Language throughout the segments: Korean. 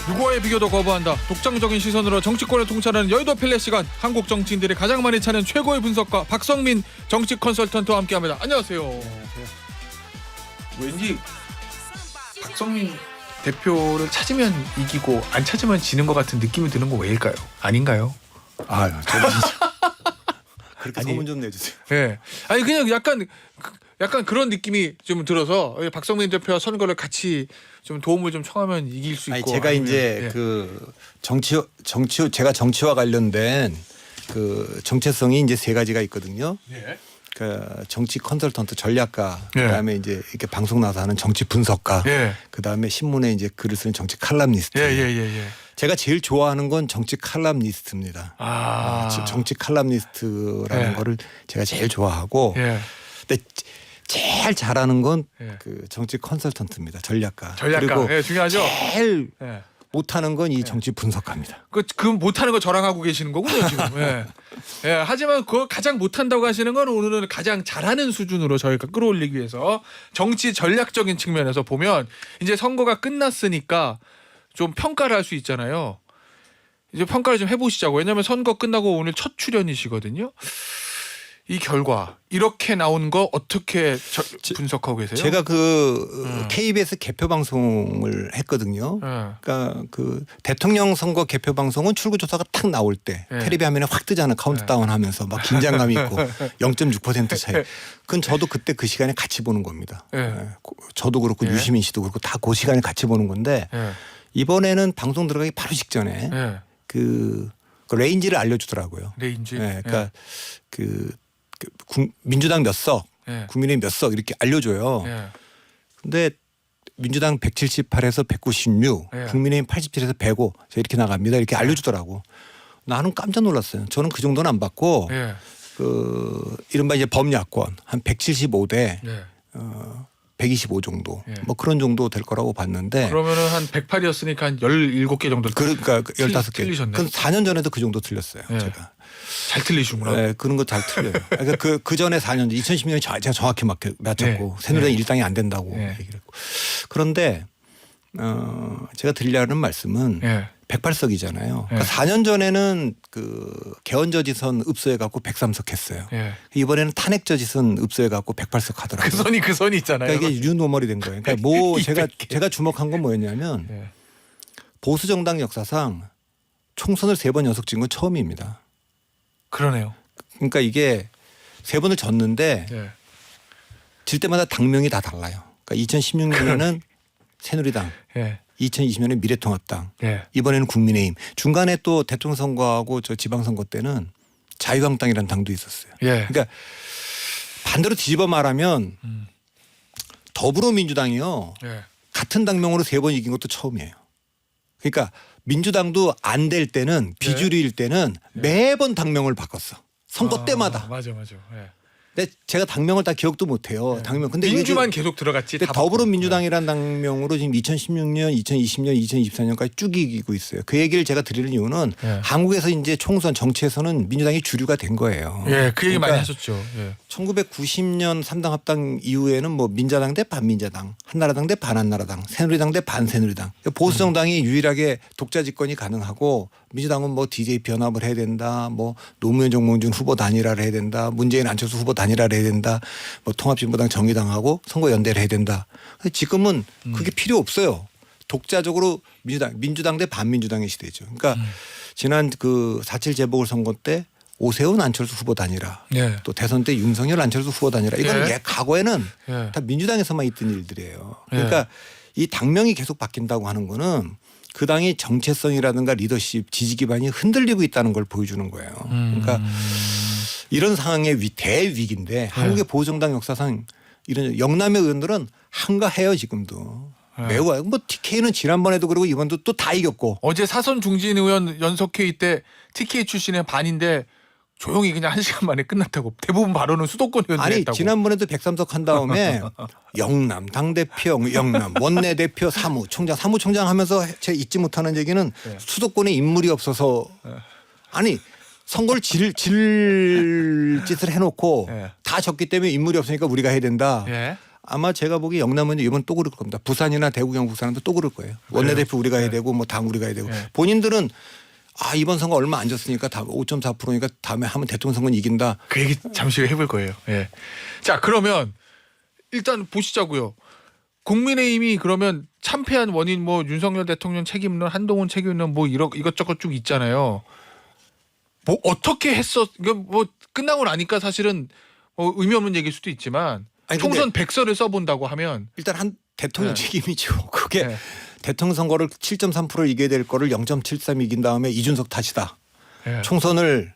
누구와의 비교도 거부한다. 독창적인 시선으로 정치권을 통찰하는 여의도 필렛 시간. 한국 정치인들이 가장 많이 찾는 최고의 분석가 박성민 정치 컨설턴트와 함께합니다. 안녕하세요. 왠지 박성민 대표를 찾으면 이기고 안 찾으면 지는 것 같은 느낌이 드는 거 왜일까요? 아닌가요? 아유, 저는 진짜 그렇게 아니, 소문 좀 내주세요. 예. 아니 그냥 약간 그런 느낌이 좀 들어서 박성민 대표와 선거를 같이 좀 도움을 좀 청하면 이길 수 있고. 아니, 제가 아니면, 이제 예. 그 제가 정치와 관련된 그 정체성이 이제 세 가지가 있거든요. 예. 그 정치 컨설턴트 전략가, 예. 그다음에 이제 이렇게 방송 나서 하는 정치 분석가, 예. 그다음에 신문에 이제 글을 쓰는 정치 칼럼니스트. 예. 제가 제일 좋아하는 건 정치 칼럼니스트입니다. 정치 칼럼니스트라는 예. 거를 제가 제일 좋아하고, 예. 근데 제일 잘하는 건 예. 그 정치 컨설턴트입니다. 전략가. 전략가. 그리고 예, 중요하죠. 제일 예. 못하는 건 이 정치 분석가입니다. 그 못하는 거 저랑 하고 계시는 거군요 지금. 예. 예. 하지만 그거 가장 못한다고 하시는 건 오늘은 가장 잘하는 수준으로 저희가 끌어올리기 위해서 정치 전략적인 측면에서 보면 이제 선거가 끝났으니까 좀 평가를 할 수 있잖아요. 이제 평가를 좀 해보시자고. 왜냐하면 선거 끝나고 오늘 첫 출연이시거든요. 이 결과 이렇게 나온 거 어떻게 분석하고 계세요? 제가 그 KBS 개표 방송을 했거든요. 예. 그러니까 그 대통령 선거 개표 방송은 출구 조사가 탁 나올 때 예. 텔레비 화면에 확 뜨잖아요. 카운트다운 하면서 막 긴장감이 있고 0.6% 차이. 그건 저도 그때 그 시간에 같이 보는 겁니다. 예. 예. 저도 그렇고 예. 유시민 씨도 그렇고 다 그 시간에 같이 보는 건데 예. 이번에는 방송 들어가기 바로 직전에 예. 그 레인지를 알려주더라고요. 레인지. 예. 그러니까 민주당 몇 석, 예. 국민의힘 몇 석 이렇게 알려줘요. 예. 근데 민주당 178에서 196, 예. 국민의힘 87에서 105 이렇게 나갑니다. 이렇게 알려주더라고. 나는 깜짝 놀랐어요. 저는 그 정도는 안 받고 예. 그 이른바 이제 범야권 한 175대 예. 125 정도 예. 뭐 그런 정도 될 거라고 봤는데 그러면은 한 108이었으니까 한 17개 정도 그러니까 15개. 틀리셨네. 그건 4년 전에도 그 정도 틀렸어요. 예. 제가. 잘 틀리시구나. 네, 그런 거 잘 틀려요. 그러니까 그 전에 4년 2010년에 제가 정확히 맞췄고 네. 새누리당 네. 일당이 안 된다고 네. 얘기를 했고. 그런데 제가 드리려는 말씀은 예. 108석이잖아요. 네. 그러니까 4년 전에는 그 개헌저지선 읍소해 갖고 103석 했어요. 예. 이번에는 탄핵저지선 읍소해 갖고 108석 하더라고요. 그 선이 있잖아요. 그러니까 이게 뉴노멀이 된 거예요. 그러니까 뭐 200개. 제가 주목한 건 뭐였냐면 예. 보수 정당 역사상 총선을 3번 연속 진 건 처음입니다. 그러네요. 그러니까 이게 3번을 졌는데 예. 질 때마다 당명이 다 달라요. 그러니까 2016년에는 새누리당, 예. 2020년에 미래통합당, 예. 이번에는 국민의힘. 중간에 또 대통령 선거하고 저 지방선거 때는 자유한국당이라는 당도 있었어요. 예. 그러니까 반대로 뒤집어 말하면 음. 더불어민주당이요. 예. 같은 당명으로 3번 이긴 것도 처음이에요. 그러니까 민주당도 안 될 때는 비주류일 때는 매번 당명을 바꿨어. 선거 때마다. 맞아. 예. 근데 제가 당명을 다 기억도 못해요. 당명. 근데 민주만 계속 들어갔지. 근데 다 더불어민주당이라는 당명으로 지금 2016년, 2020년, 2024년까지 쭉 이기고 있어요. 그 얘기를 제가 드리는 이유는 예. 한국에서 이제 총선 정치에서는 민주당이 주류가 된 거예요. 예, 그 얘기 많이 그러니까 하셨죠. 예. 1990년 3당 합당 이후에는 뭐 민자당 대 반민자당, 한나라당 대 반한나라당, 새누리당 대 반새누리당. 보수 정당이 유일하게 독자 집권이 가능하고 민주당은 뭐 DJ 변합을 해야 된다, 뭐 노무현 정몽준 후보 단일화를 해야 된다, 문재인 안철수 후보 단일화를 해야 된다, 뭐 통합진보당 정의당하고 선거 연대를 해야 된다. 근데 지금은 그게 필요 없어요. 독자적으로 민주당 대 반민주당의 시대죠. 그러니까 지난 그 4.7 재보궐선거 때 오세훈 안철수 후보 단일화, 예. 또 대선 때 윤석열 안철수 후보 단일화, 이건 예. 과거에는 예. 다 민주당에서만 있던 일들이에요. 그러니까 이 당명이 계속 바뀐다고 하는 거는 그 당의 정체성이라든가 리더십, 지지 기반이 흔들리고 있다는 걸 보여주는 거예요. 그러니까 이런 상황의 대위기인데 한국의 보수정당 역사상 이런 영남의 의원들은 한가해요 지금도. 매우 뭐 TK는 지난번에도 그러고 이번도 또 다 이겼고. 어제 사선 중진 의원 연석회의 때 TK 출신의 반인데 조용히 그냥 1시간 만에 끝났다고. 대부분 발언은 수도권 의원들이 아니 했다고. 지난번에도 103석 한 다음에 영남 당대표, 영남 원내대표, 사무총장 하면서 제가 잊지 못하는 얘기는 네. 수도권에 인물이 없어서 아니 선거를 질 짓을 해놓고 네. 다 졌기 때문에 인물이 없으니까 우리가 해야 된다. 예. 아마 제가 보기 영남은 이번 또 그럴 겁니다. 부산이나 대구 경북 사람도 또 그럴 거예요. 원내대표 우리가 해야 되고 뭐 당 우리가 해야 되고 본인들은 이번 선거 얼마 안 졌으니까 5.4%니까 다음에 하면 대통령 선거는 이긴다. 그 얘기 잠시 후에 해볼 거예요. 예. 자 그러면 일단 보시자고요. 국민의힘이 그러면 참패한 원인 뭐 윤석열 대통령 책임론, 한동훈 책임론 뭐 이것저것 쭉 있잖아요. 뭐 어떻게 했어? 이거 뭐 끝나고 나니까 사실은 뭐 의미 없는 얘기일 수도 있지만 총선 백서를 써본다고 하면 일단 한 대통령 책임이죠. 그게 네. 대통령 선거를 7.3% 이겨야 될 거를 0.73 이긴 다음에 이준석 탓이다. 예. 총선을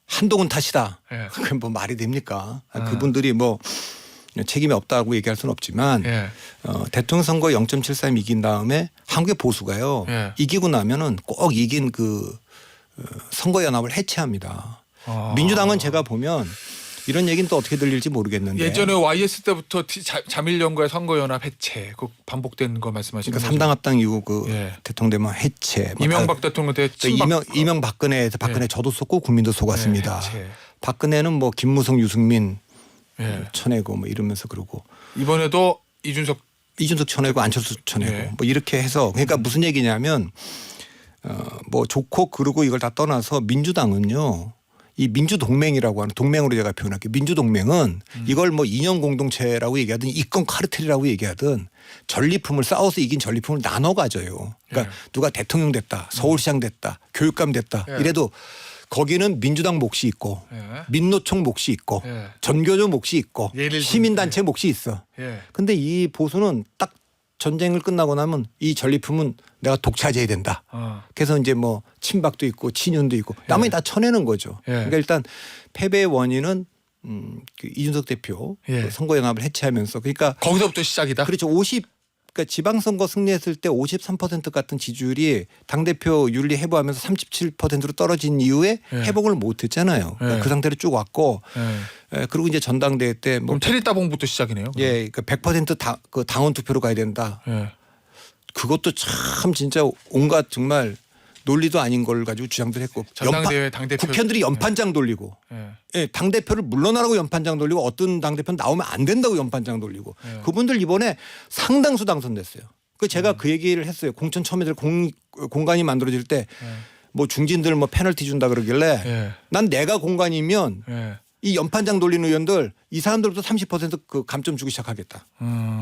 한동훈 탓이다. 예. 그건 뭐 말이 됩니까? 그분들이 뭐 책임이 없다고 얘기할 수는 없지만 예. 대통령 선거 0.73 이긴 다음에 한국의 보수가요. 예. 이기고 나면은 꼭 이긴 그 선거연합을 해체합니다. 민주당은 제가 보면 이런 얘기는 또 어떻게 들릴지 모르겠는데 예전에 YS 때부터 자밀연구의 선거연합 해체 그 반복된 거 말씀하시는 그러니까 거죠? 3당 합당 이후 그 예. 대통령 되면 해체. 이명박 대통령 때 이명박근혜에서 박근혜 저도 속고 국민도 속았습니다. 해체. 박근혜는 뭐 김무성 유승민 예. 쳐내고 뭐 이러면서 그러고 이번에도 이준석 쳐내고 안철수 쳐내고 예. 뭐 이렇게 해서 그러니까 무슨 얘기냐면 뭐 좋고 그러고 이걸 다 떠나서 민주당은요. 이 민주동맹이라고 하는 동맹으로 제가 표현할게요. 민주동맹은 이걸 뭐 이념 공동체라고 얘기하든 이권 카르텔이라고 얘기하든 전리품을 싸워서 이긴 전리품을 나눠 가져요. 그러니까 누가 대통령 됐다, 서울시장 됐다, 교육감 됐다 이래도 거기는 민주당 몫이 있고 민노총 몫이 있고 전교조 몫이 있고 시민단체 몫이 있어. 근데 이 보수는 딱 전쟁을 끝나고 나면 이 전리품은 내가 독차지해야 된다. 그래서 이제 뭐 친박도 있고 친윤도 있고 나머지 다 쳐내는 거죠. 그러니까 일단 패배의 원인은 그 이준석 대표 그 선거연합을 해체하면서 그러니까 거기서부터 시작이다. 그렇죠. 그러니까 지방선거 승리했을 때 53% 같은 지지율이 당대표 윤리 해부하면서 37%로 떨어진 이후에 회복을 못했잖아요. 그러니까 그 상태로 쭉 왔고 그리고 이제 전당대회 때 뭐 그럼 테리따봉부터 시작이네요. 예, 그러니까 100% 그 당원 투표로 가야 된다. 그것도 참 진짜 온갖 정말 논리도 아닌 걸 가지고 주장들 했고 전당대회 당대표 국회의원들이 연판장 돌리고 예, 당대표를 물러나라고 연판장 돌리고 어떤 당대표는 나오면 안 된다고 연판장 돌리고 그분들 이번에 상당수 당선됐어요. 그 제가 그 얘기를 했어요. 공천 처음에 공간이 만들어질 때 뭐 중진들 뭐 페널티 준다 그러길래 난 내가 공간이면 이 연판장 돌리는 의원들 이 사람들부터 30% 감점 주기 시작하겠다.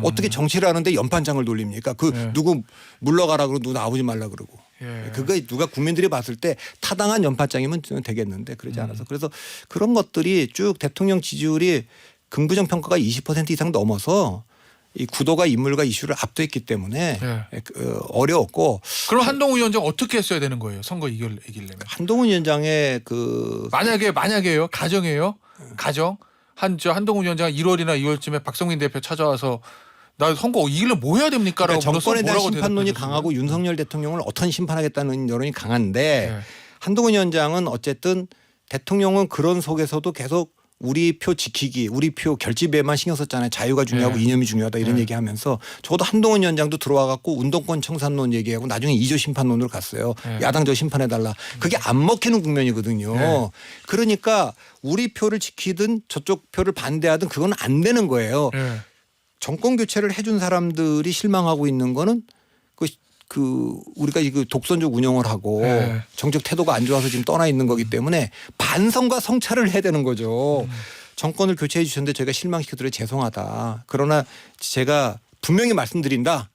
어떻게 정치를 하는데 연판장을 돌립니까? 누구 물러가라 그러고 누구 나오지 말라 그러고. 그거 누가 국민들이 봤을 때 타당한 연판장이면 되겠는데 그러지 않아서 그래서 그런 것들이 쭉 대통령 지지율이 긍부정 평가가 20% 이상 넘어서 이 구도가 인물과 이슈를 압도했기 때문에 어려웠고. 그럼 한동훈 위원장 어떻게 했어야 되는 거예요? 선거 이기려면. 한동훈 위원장의 만약에요. 가정이에요. 가정. 한동훈 위원장 1월이나 2월쯤에 박성민 대표 찾아와서 나 선거 이기려면 뭐 해야 됩니까? 라고 그러니까 정권에 대한 뭐라고 심판론이 강하고 윤석열 대통령을 어떤 심판하겠다는 여론이 강한데 한동훈 위원장은 어쨌든 대통령은 그런 속에서도 계속 우리 표 지키기, 우리 표 결집에만 신경 썼잖아요. 자유가 중요하고 이념이 중요하다 이런 얘기하면서 저도 한동훈 위원장도 들어와 갖고 운동권 청산론 얘기하고 나중에 2조 심판론으로 갔어요. 야당 저 심판해달라. 그게 안 먹히는 국면이거든요. 그러니까 우리 표를 지키든 저쪽 표를 반대하든 그건 안 되는 거예요. 정권 교체를 해준 사람들이 실망하고 있는 거는 우리가 이 독선적 운영을 하고 정책 태도가 안 좋아서 지금 떠나 있는 거기 때문에 반성과 성찰을 해야 되는 거죠. 정권을 교체해 주셨는데 저희가 실망시켜드려 죄송하다. 그러나 제가 분명히 말씀드린다.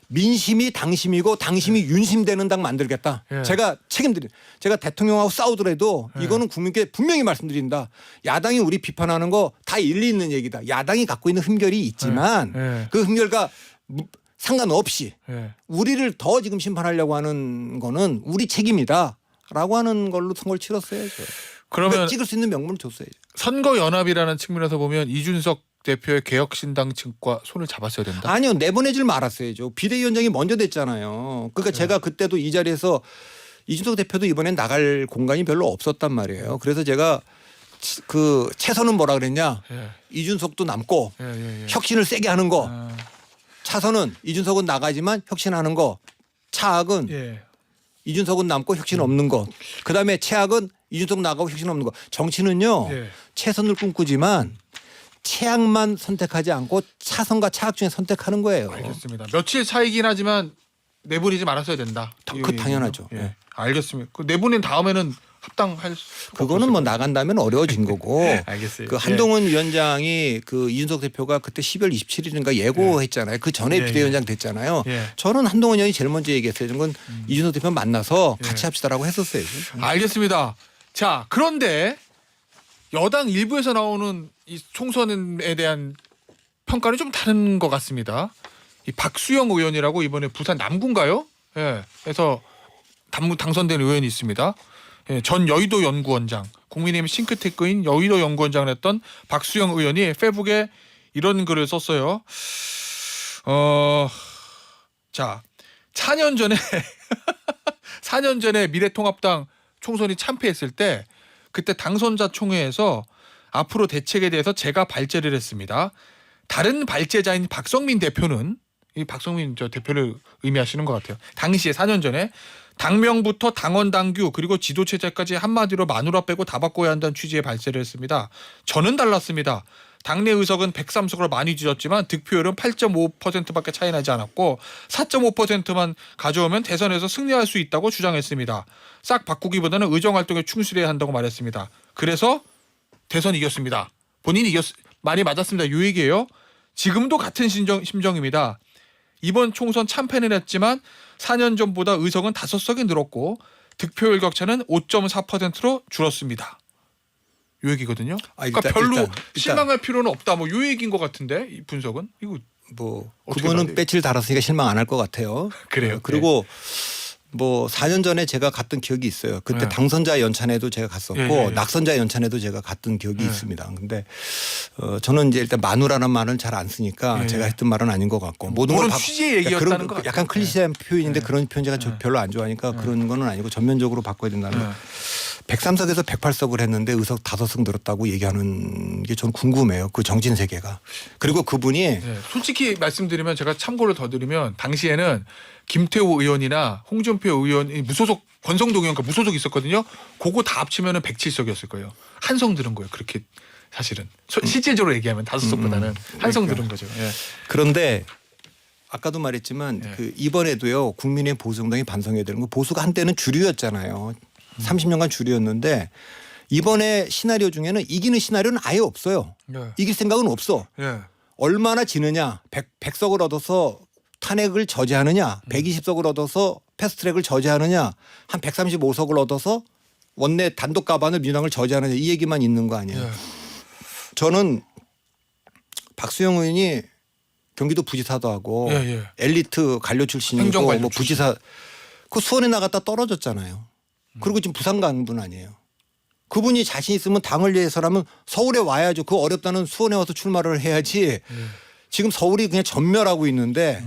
민심이 당심이고 당심이 윤심되는 당 만들겠다. 제가 책임드린. 제가 대통령하고 싸우더라도 이거는 국민께 분명히 말씀드린다. 야당이 우리 비판하는 거 다 일리 있는 얘기다. 야당이 갖고 있는 흠결이 있지만 그 흠결과 상관없이 우리를 더 지금 심판하려고 하는 거는 우리 책임이다라고 하는 걸로 선거를 치렀어야죠. 그러면 찍을 수 있는 명분을 줬어야죠. 선거 연합이라는 측면에서 보면 이준석 대표의 개혁신당 측과 손을 잡았어야 된다. 아니요, 내보내질 말았어야죠. 비대위원장이 먼저 됐잖아요. 그러니까 제가 그때도 이 자리에서 이준석 대표도 이번엔 나갈 공간이 별로 없었단 말이에요. 그래서 제가 그 최선은 뭐라 그랬냐? 이준석도 남고 혁신을 세게 하는 거. 차선은 이준석은 나가지만 혁신하는 거. 차악은 이준석은 남고 혁신 없는 거. 그다음에 최악은 이준석 나가고 혁신 없는 거. 정치는요. 최선을 꿈꾸지만 최악만 선택하지 않고 차선과 차악 중에 선택하는 거예요. 알겠습니다. 며칠 차이긴 하지만 내보내지 말았어야 된다. 그 당연하죠. 예. 네. 알겠습니다. 그 내보낸 다음에는 합당할 그거는 뭐 나간다면 어려워진 거고. 알겠어요. 그 한동훈 위원장이 그 이준석 대표가 그때 12월 27일인가 예고했잖아요. 그 전에 예, 비대위원장 됐잖아요. 예. 저는 한동훈 의원이 제일 먼저 얘기했어요. 이건 이준석 대표 만나서 예. 같이 합시다라고 했었어요. 알겠습니다. 자, 그런데 여당 일부에서 나오는 이 총선에 대한 평가는 좀 다른 것 같습니다. 이 박수영 의원이라고 이번에 부산 남구인가요? 예. 그래서 당선된 의원이 있습니다. 예, 전 여의도 연구원장, 국민의힘 싱크테크인 여의도 연구원장을 했던 박수영 의원이 페북에 이런 글을 썼어요. 자, 4년 전에 4년 전에 미래통합당 총선이 참패했을 때 그때 당선자 총회에서 앞으로 대책에 대해서 제가 발제를 했습니다. 다른 발제자인 박성민 대표는 이 박성민 저 대표를 의미하시는 것 같아요. 당시에 4년 전에 당명부터 당원 당규 그리고 지도체제까지 한마디로 마누라 빼고 다 바꿔야 한다는 취지의 발제를 했습니다. 저는 달랐습니다. 당내 의석은 103석으로 많이 줄었지만 득표율은 8.5%밖에 차이 나지 않았고 4.5%만 가져오면 대선에서 승리할 수 있다고 주장했습니다. 싹 바꾸기보다는 의정활동에 충실해야 한다고 말했습니다. 그래서 대선 이겼습니다. 본인이 많이 맞았습니다. 요 얘기예요. 지금도 같은 심정입니다. 이번 총선 참패는 했지만 4년 전보다 의석은 5석이 늘었고 득표율 격차는 5.4%로 줄었습니다. 요 얘기거든요. 그러니까 별로 실망할 필요는 없다. 뭐 요 얘기인 것 같은데 이 분석은 이거 뭐 어떻게 그분은 봐야 배지를 달았으니까 실망 안 할 것 같아요. 그래요. 그리고 뭐 4년 전에 제가 갔던 기억이 있어요. 그때 네. 당선자 연찬에도 제가 갔었고 예. 낙선자 연찬에도 제가 갔던 기억이 예. 있습니다. 근데 저는 이제 일단 마누라는 말은 잘 안 쓰니까 예. 제가 했던 말은 아닌 것 같고 모든 걸 그런 취지의 얘기였다는 그런 것 같아요. 약간 클리셰한 표현인데 예. 그런 표현 제가 별로 안 좋아하니까 그런 거는 아니고 전면적으로 바꿔야 된다는 거. 103석에서 108석을 했는데 의석 5석 늘었다고 얘기하는 게 저는 궁금해요. 그 정신 세계가. 그리고 그분이 네, 솔직히 말씀드리면 제가 참고를 더 드리면 당시에는 김태호 의원이나 홍준표 의원이 무소속 권성동 의원과 무소속 있었거든요. 그거 다 합치면은 107석이었을 거예요. 한 석 늘은 거예요. 그렇게 사실은 실질적으로 얘기하면 5석보다는 한 석 늘은 거죠. 예. 그런데 아까도 말했지만 네. 그 이번에도요 국민의힘 보수정당이 반성해야 되는 거 보수가 한때는 주류였잖아요. 30년간 주류였는데 이번에 시나리오 중에는 이기는 시나리오는 아예 없어요. 예. 이길 생각은 없어. 예. 얼마나 지느냐 100석을 얻어서 탄핵을 저지하느냐 120석을 얻어서 패스트트랙을 저지하느냐 한 135석을 얻어서 원내 단독 가반을 민주당을 저지하느냐 이 얘기만 있는 거 아니에요. 예. 저는 박수영 의원이 경기도 부지사도 하고 예. 엘리트 관료 출신이고 행정관료 뭐 부지사 그 수원에 나갔다 떨어졌잖아요. 그리고 지금 부산 간 분 아니에요. 그분이 자신 있으면 당을 위해서라면 서울에 와야죠. 그 어렵다는 수원에 와서 출마를 해야지. 지금 서울이 그냥 전멸하고 있는데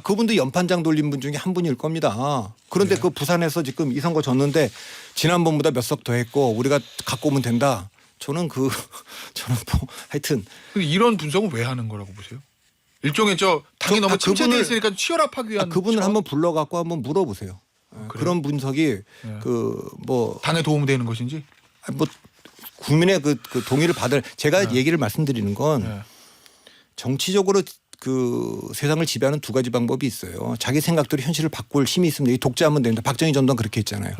그분도 연판장 돌린 분 중에 한 분일 겁니다. 그런데 그 부산에서 지금 이 선거 졌는데 지난번보다 몇 석 더 했고 우리가 갖고 오면 된다. 저는 저는 뭐 하여튼 근데 이런 분석은 왜 하는 거라고 보세요? 일종의 당이 너무 침체돼 있으니까 치열합하기 위한 그분을 한번 불러갖고 한번 물어보세요. 그런 분석이 네. 뭐 당에 도움되는 것인지. 뭐 국민의 그 동의를 받을 제가 얘기를 말씀드리는 건 네. 정치적으로 그 세상을 지배하는 두 가지 방법이 있어요. 자기 생각대로 현실을 바꿀 힘이 있으면 이 독재하면 됩니다. 박정희 전 대통령 그렇게 했잖아요.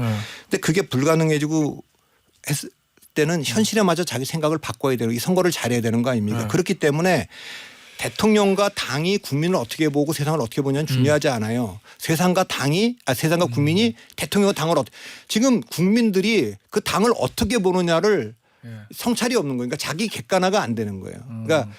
근데 그게 불가능해지고 했을 때는 현실에 맞아 자기 생각을 바꿔야 되는 이 선거를 잘해야 되는 거 아닙니까? 그렇기 때문에 대통령과 당이 국민을 어떻게 보고 세상을 어떻게 보냐는 중요하지 않아요. 세상과 국민이 대통령과 당을 지금 국민들이 그 당을 어떻게 보느냐를 성찰이 없는 거예요. 그러니까 자기 객관화가 안 되는 거예요. 그러니까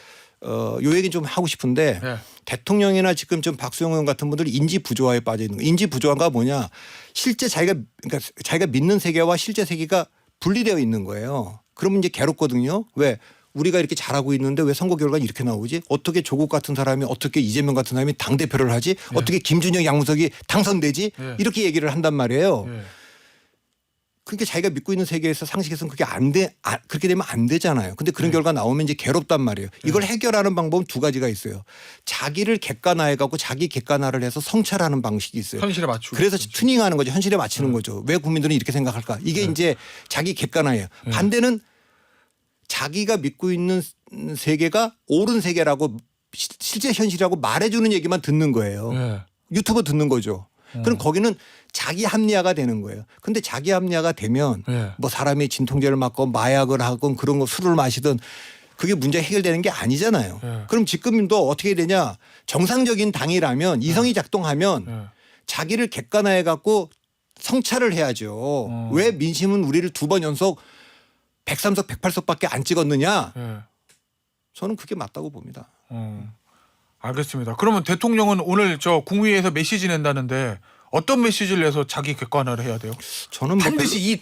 요 얘기 좀 하고 싶은데 대통령이나 지금 좀 박수영 의원 같은 분들이 인지 부조화에 빠져 있는 거예요. 인지 부조화가 뭐냐? 실제 자기가 믿는 세계와 실제 세계가 분리되어 있는 거예요. 그러면 이제 괴롭거든요. 왜? 우리가 이렇게 잘하고 있는데 왜 선거 결과는 이렇게 나오지? 어떻게 조국 같은 사람이 어떻게 이재명 같은 사람이 당대표를 하지? 어떻게 김준영 양무석이 당선되지? 이렇게 얘기를 한단 말이에요. 그러니까 자기가 믿고 있는 세계에서 상식에서는 그게 그렇게 되면 안 되잖아요. 근데 그런 결과 나오면 이제 괴롭단 말이에요. 이걸 해결하는 방법은 두 가지가 있어요. 자기를 객관화해 갖고 자기 객관화를 해서 성찰하는 방식이 있어요. 현실에 맞추고. 그래서 튜닝하는 거죠. 현실에 맞추는 거죠. 왜 국민들은 이렇게 생각할까? 이게 이제 자기 객관화예요. 반대는 자기가 믿고 있는 세계가 옳은 세계라고 실제 현실이라고 말해주는 얘기만 듣는 거예요. 예. 유튜브 듣는 거죠. 그럼 거기는 자기 합리화가 되는 거예요. 근데 자기 합리화가 되면 예. 뭐 사람이 진통제를 맞건 마약을 하건 그런 거 술을 마시든 그게 문제 해결되는 게 아니잖아요. 예. 그럼 지금도 어떻게 되냐. 정상적인 당이라면 이성이 작동하면 예. 자기를 객관화해 갖고 성찰을 해야죠. 왜 민심은 우리를 2번 연속 103석 108석밖에 안 찍었느냐. 예. 저는 그게 맞다고 봅니다. 알겠습니다. 그러면 대통령은 오늘 저 국무회의에서 메시지 낸다는데 어떤 메시지를 내서 자기 객관화를 해야 돼요? 저는 뭐 반드시 이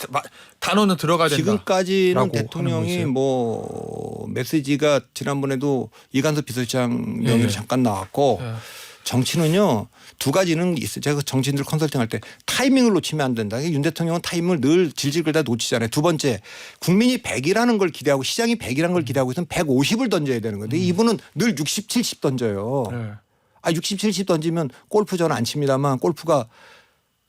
단어는 들어가야 된다. 지금까지는 라고 대통령이 하는 뭐 메시지가 지난번에도 이관섭 비서실장 명의로 예. 잠깐 나왔고 예. 정치는요 2가지는 있어요. 제가 정치인들 컨설팅할 때 타이밍을 놓치면 안 된다. 윤 대통령은 타이밍을 늘 질질 끌다 놓치잖아요. 2번째 국민이 100이라는 걸 기대하고 시장이 100이라는 걸 기대하고 있으면 150을 던져야 되는 건데 이분은 늘 60, 70 던져요. 예. 아 60, 70 던지면 골프 저는 안 칩니다만 골프가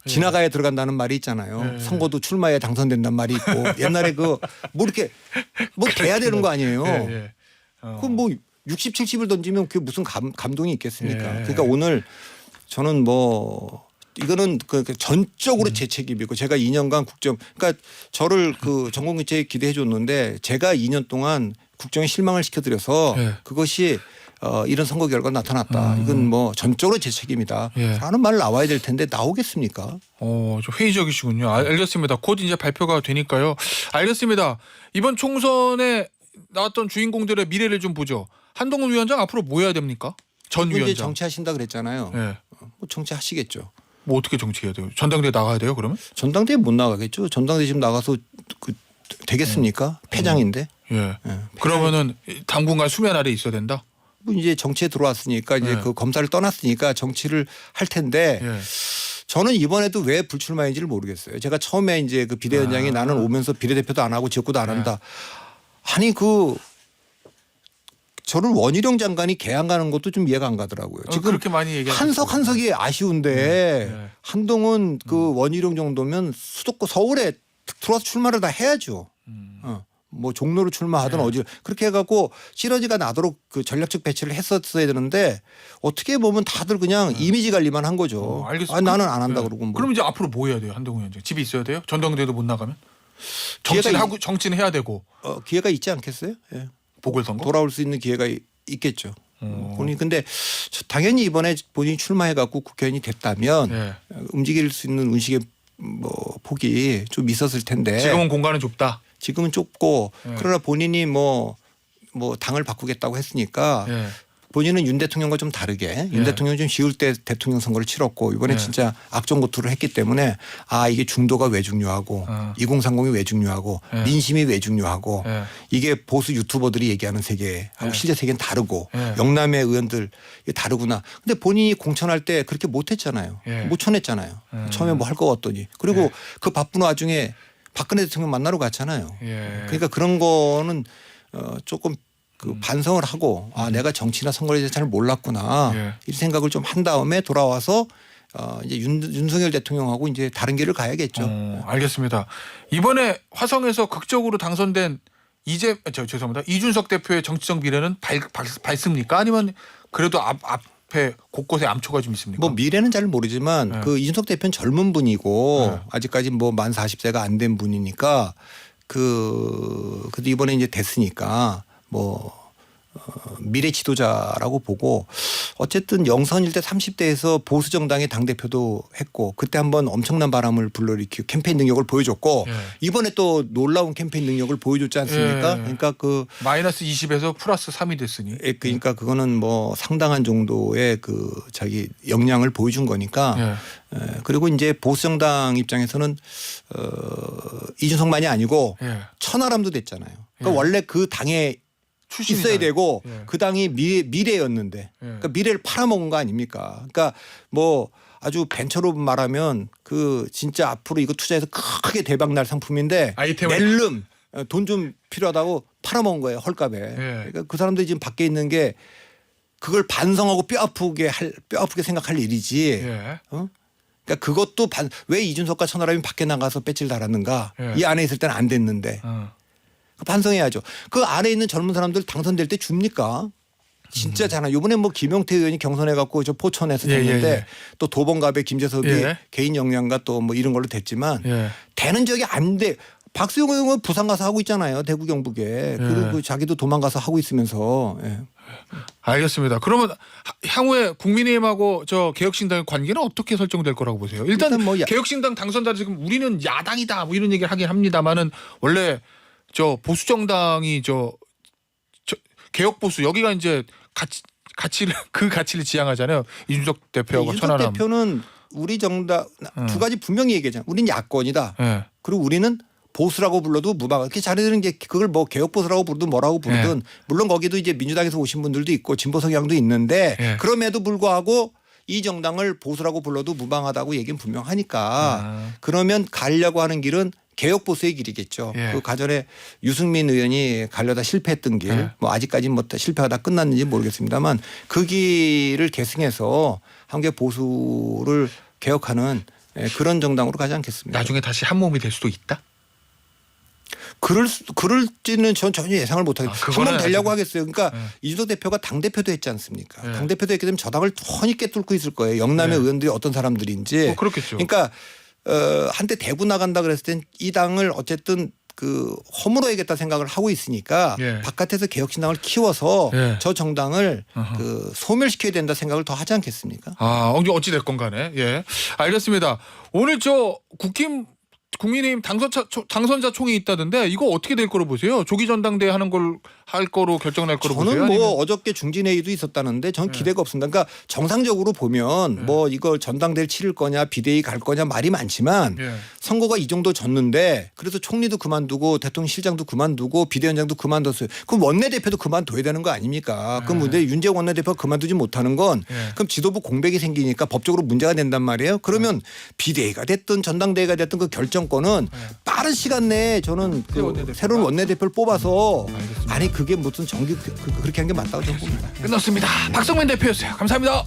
지나가야 들어간다는 말이 있잖아요. 예. 선거도 출마해야 당선된다는 말이 있고 옛날에 그 뭐 이렇게 뭐 돼야 되는 거 아니에요. 예. 예. 그 뭐 60, 70을 던지면 그게 무슨 감동이 있겠습니까? 예. 그러니까 오늘 저는 뭐 이거는 그 전적으로 제 책임이고 제가 2년간 국정 그러니까 저를 그 전공기체에 기대해 줬는데 제가 2년 동안 국정에 실망을 시켜드려서 예. 그것이 이런 선거 결과가 나타났다. 이건 뭐 전적으로 제 책임이다. 예. 라는 말 나와야 될 텐데 나오겠습니까? 좀 회의적이시군요. 알겠습니다. 곧 이제 발표가 되니까요. 알겠습니다. 이번 총선에 나왔던 주인공들의 미래를 좀 보죠. 한동훈 위원장 앞으로 뭐 해야 됩니까? 전 이제 위원장. 정치하신다 그랬잖아요. 예. 뭐 정치하시겠죠. 뭐 어떻게 정치해야 돼요? 전당대회 나가야 돼요, 그러면? 전당대회 못 나가겠죠. 전당대회 지금 나가서 되겠습니까? 패장인데. 예. 예. 그러면은 당분간 수면 아래 있어야 된다. 뭐 이제 정치에 들어왔으니까 이제 예. 그 검사를 떠났으니까 정치를 할 텐데 예. 저는 이번에도 왜 불출마인지를 모르겠어요. 제가 처음에 이제 그 비대위원장이 나는 오면서 비례대표도 안 하고 지역구도 안 한다. 아니 그 저를 원희룡 장관이 개항 가는 것도 좀 이해가 안 가더라고요. 지금 그렇게 많이 얘기하죠. 한석 한석이 아쉬운데 네. 한동훈 그 원희룡 정도면 수도권 서울에 들어와서 출마를 다 해야죠. 뭐 종로로 출마하든 어디 그렇게 해갖고 시너지가 나도록 그 전략적 배치를 했었어야 되는데 어떻게 보면 다들 그냥 이미지 관리만 한 거죠. 알겠습니다. 아, 나는 안 한다 네. 그러고 뭐. 그럼 이제 앞으로 뭐 해야 돼요, 한동훈 위원장? 집에 있어야 돼요? 전당대회도 못 나가면? 기회가 정치는 해야 되고 기회가 있지 않겠어요? 예. 보궐선거? 돌아올 수 있는 기회가 있겠죠. 본인 근데 당연히 이번에 본인이 출마해갖고 국회의원이 됐다면 예. 움직일 수 있는 운식의 뭐 폭이 좀 있었을 텐데 지금은 공간은 좁다. 지금은 좁고 예. 그러나 본인이 뭐 당을 바꾸겠다고 했으니까 예. 본인은 윤 대통령과 좀 다르게 윤 예. 대통령이 좀 쉬울 때 대통령 선거를 치렀고 이번에 예. 진짜 악전고투를 했기 때문에 아 이게 중도가 왜 중요하고 2030이 왜 중요하고 예. 민심이 왜 중요하고 예. 이게 보수 유튜버들이 얘기하는 세계하고 예. 실제 세계는 다르고 예. 영남의 의원들 이게 다르구나. 근데 본인이 공천할 때 그렇게 못했잖아요. 예. 못 쳐냈잖아요. 처음에 뭐 할 거 같더니 그리고 예. 그 바쁜 와중에 박근혜 대통령 만나러 갔잖아요. 예. 그러니까 그런 거는 조금 그 반성을 하고 아 내가 정치나 선거에 대해서 잘 몰랐구나 예. 이 생각을 좀 한 다음에 돌아와서 이제 윤석열 대통령하고 이제 다른 길을 가야겠죠. 알겠습니다. 이번에 화성에서 극적으로 당선된 죄송합니다. 이준석 대표의 정치적 미래는 밝습니까? 아니면 그래도 앞에 곳곳에 암초가 좀 있습니까? 뭐 미래는 잘 모르지만 네. 그 이준석 대표는 젊은 분이고 네. 아직까지 뭐 만 40세가 안 된 분이니까 그래도 이번에 이제 됐으니까 뭐 미래 지도자라고 보고 어쨌든 영선일 때 30대에서 보수 정당의 당 대표도 했고 그때 한번 엄청난 바람을 불러일으키고 캠페인 능력을 보여줬고 예. 이번에 또 놀라운 캠페인 능력을 보여줬지 않습니까? 예. 그러니까 그 마이너스 20에서 플러스 3이 됐으니. 그러니까 그거는 뭐 상당한 정도의 그 자기 역량을 보여준 거니까 예. 그리고 이제 보수 정당 입장에서는 이준석만이 아니고 예. 천하람도 됐잖아요. 그러니까 예. 원래 그 당에 출신이잖아요. 있어야 되고 예. 그 당이 미래였는데 그러니까 미래를 팔아먹은 거 아닙니까? 그러니까 뭐 아주 벤처로 말하면 그 진짜 앞으로 이거 투자해서 크게 대박 날 상품인데 아이템을 낼름 돈 좀 필요하다고 팔아먹은 거예요 헐값에. 예. 그러니까 그 사람들이 지금 밖에 있는 게 그걸 반성하고 뼈 아프게 생각할 일이지. 예. 그러니까 그것도 왜 이준석과 천하람이 밖에 나가서 배지를 달았는가? 예. 이 안에 있을 때는 안 됐는데. 반성해야죠. 그 안에 있는 젊은 사람들 당선될 때 줍니까? 진짜 잘하. 이번에 뭐 김용태 의원이 경선해갖고 저 포천에서 됐는데 또 도봉갑의 김재섭이 개인 역량과 또 뭐 이런 걸로 됐지만 되는 적이 안 돼. 박수영 의원은 부산 가서 하고 있잖아요. 대구 경북에. 그리고 자기도 도망가서 하고 있으면서. 알겠습니다. 그러면 향후에 국민의힘하고 저 개혁신당의 관계는 어떻게 설정될 거라고 보세요? 일단 뭐 개혁신당 당선자 지금 우리는 야당이다 뭐 이런 얘기를 하긴 합니다만은 원래 저 보수정당이 저 개혁보수 여기가 이제 그 가치를 지향하잖아요. 이준석 대표하고 천하람. 이준석 대표는 우리 정당 두 가지 분명히 얘기하잖아요. 우리는 야권이다. 그리고 우리는 보수라고 불러도 무방한. 자기들은 이제 그걸 뭐 개혁보수라고 부르든 뭐라고 부르든 물론 거기도 이제 민주당에서 오신 분들도 있고 진보 성향도 있는데 그럼에도 불구하고 이 정당을 보수라고 불러도 무방하다고 얘기는 분명하니까 그러면 가려고 하는 길은 개혁보수의 길이겠죠. 그 가전에 유승민 의원이 가려다 실패했던 길, 뭐 아직까지 뭐 실패하다 끝났는지 모르겠습니다만 그 길을 계승해서 한국의 보수를 개혁하는 그런 정당으로 가지 않겠습니까? 나중에 다시 한 몸이 될 수도 있다. 그럴지는 전 전혀 예상을 못하겠어요. 한번 되려고 하겠어요. 그러니까 이준석 대표가 당대표도 했지 않습니까? 당대표도 했기 때문에 저 당을 훤히 꿰뚫고 있을 거예요. 영남의 의원들이 어떤 사람들인지. 그렇겠죠. 그러니까 한때 대구 나간다 그랬을 땐 이 당을 어쨌든 그 허물어야겠다 생각을 하고 있으니까 바깥에서 개혁신당을 키워서 저 정당을 그 소멸시켜야 된다 생각을 더 하지 않겠습니까? 어찌 됐건 간에. 알겠습니다. 오늘 저 국민의힘 당선자 총회 있다던데 이거 어떻게 될 거로 보세요? 조기 전당대회 하는 걸 할 거로 결정날 거로 보세요? 저는 뭐 아니면? 어저께 중진회의도 있었다는데 전 기대가 없습니다. 그러니까 정상적으로 보면 뭐 이걸 전당대회 치를 거냐 비대위 갈 거냐 말이 많지만 선거가 이 정도 졌는데 그래서 총리도 그만두고 대통령실장도 그만두고 비대위원장도 그만뒀어요. 그럼 원내대표도 그만둬야 되는 거 아닙니까? 그럼 문제 윤재욱 원내대표가 그만두지 못하는 건 그럼 지도부 공백이 생기니까 법적으로 문제가 된단 말이에요. 그러면 비대위가 됐든 전당대회가 됐든 그 결정권은 빠른 시간 내에 저는 그 새로운 원내대표를 뽑아서 아니 그게 무슨 정규 그렇게 한 게 맞다고 저는 봅니다. 끝났습니다. 박성민 대표였어요. 감사합니다.